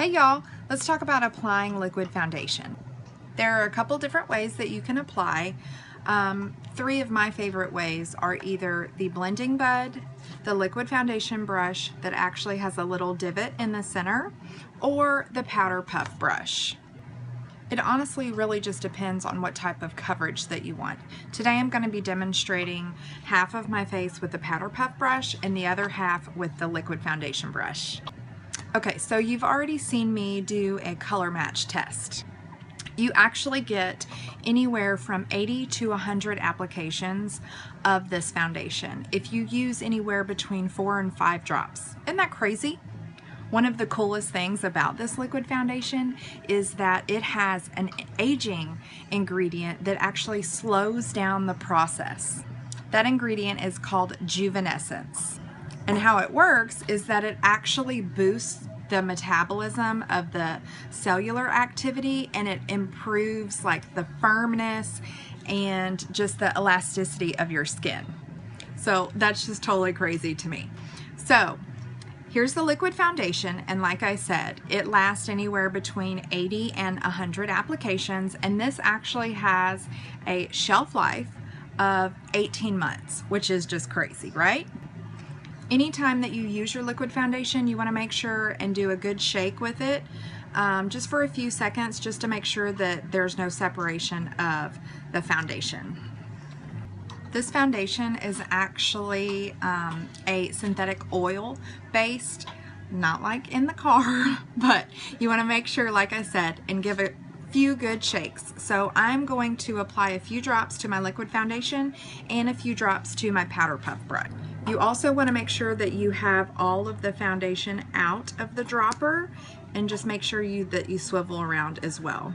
Hey y'all, let's talk about applying liquid foundation. There are a couple different ways that you can apply. Three of my favorite ways are either the blending bud, the liquid foundation brush that actually has a little divot in the center, or the powder puff brush. It honestly really just depends on what type of coverage that you want. Today I'm going to be demonstrating half of my face with the powder puff brush and the other half with the liquid foundation brush. Okay, so you've already seen me do a color match test. You actually get anywhere from 80 to 100 applications of this foundation if you use anywhere between 4 and 5 drops. Isn't that crazy? One of the coolest things about this liquid foundation is that it has an aging ingredient that actually slows down the process. That ingredient is called Juvenescence. And how it works is that it actually boosts the metabolism of the cellular activity, and it improves like the firmness and just the elasticity of your skin. So that's just totally crazy to me. So here's the liquid foundation, and like I said, it lasts anywhere between 80 and 100 applications, and this actually has a shelf life of 18 months, which is just crazy, right? Anytime that you use your liquid foundation, you want to make sure and do a good shake with it, just for a few seconds, just to make sure that there's no separation of the foundation. This foundation is actually a synthetic oil based, not like in the car, but you want to make sure, like I said, and give it few good shakes. So I'm going to apply a few drops to my liquid foundation and a few drops to my powder puff brush. You also want to make sure that you have all of the foundation out of the dropper, and just make sure that you swivel around as well.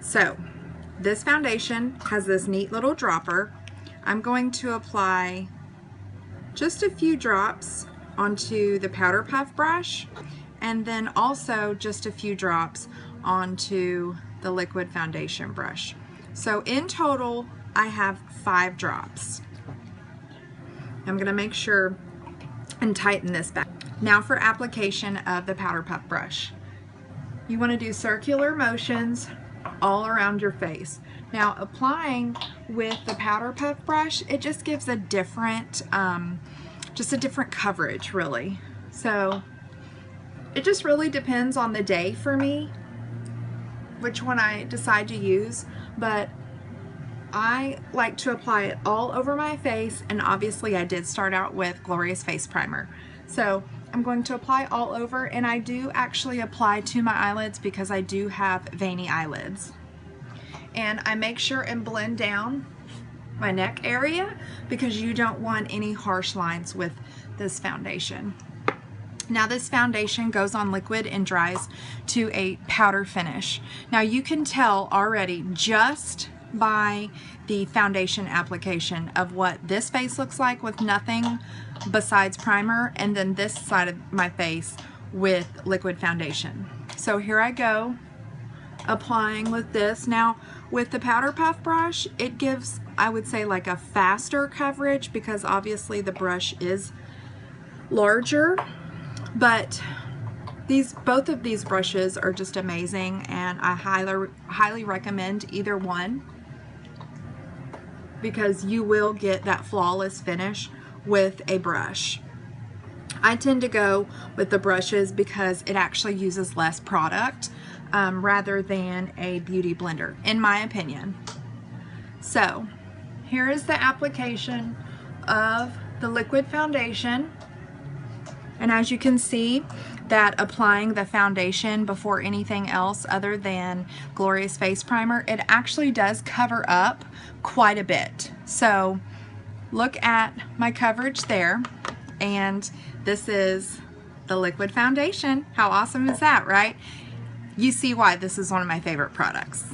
So this foundation has this neat little dropper. I'm going to apply just a few drops onto the powder puff brush, and then also just a few drops onto the liquid foundation brush. So in total I have 5 drops. I'm going to make sure and tighten this back. Now for application of the powder puff brush. You want to do circular motions all around your face. Now applying with the powder puff brush, it just gives a different, just a different coverage really. So it just really depends on the day for me which one I decide to use, but I like to apply it all over my face, and obviously I did start out with Glorious Face Primer. So I'm going to apply all over, and I do actually apply to my eyelids because I do have veiny eyelids. And I make sure and blend down my neck area because you don't want any harsh lines with this foundation. Now this foundation goes on liquid and dries to a powder finish. Now you can tell already just by the foundation application of what this face looks like with nothing besides primer, and then this side of my face with liquid foundation. So here I go applying with this. Now with the powder puff brush, it gives, I would say, like a faster coverage because obviously the brush is larger, but both of these brushes are just amazing, and I highly recommend either one because you will get that flawless finish with a brush. I tend to go with the brushes because it actually uses less product rather than a beauty blender, in my opinion. So here is the application of the liquid foundation, and as you can see that applying the foundation before anything else other than Glorious Face Primer, it actually does cover up quite a bit. So look at my coverage there, and this is the liquid foundation. How awesome is that, right? You see why this is one of my favorite products.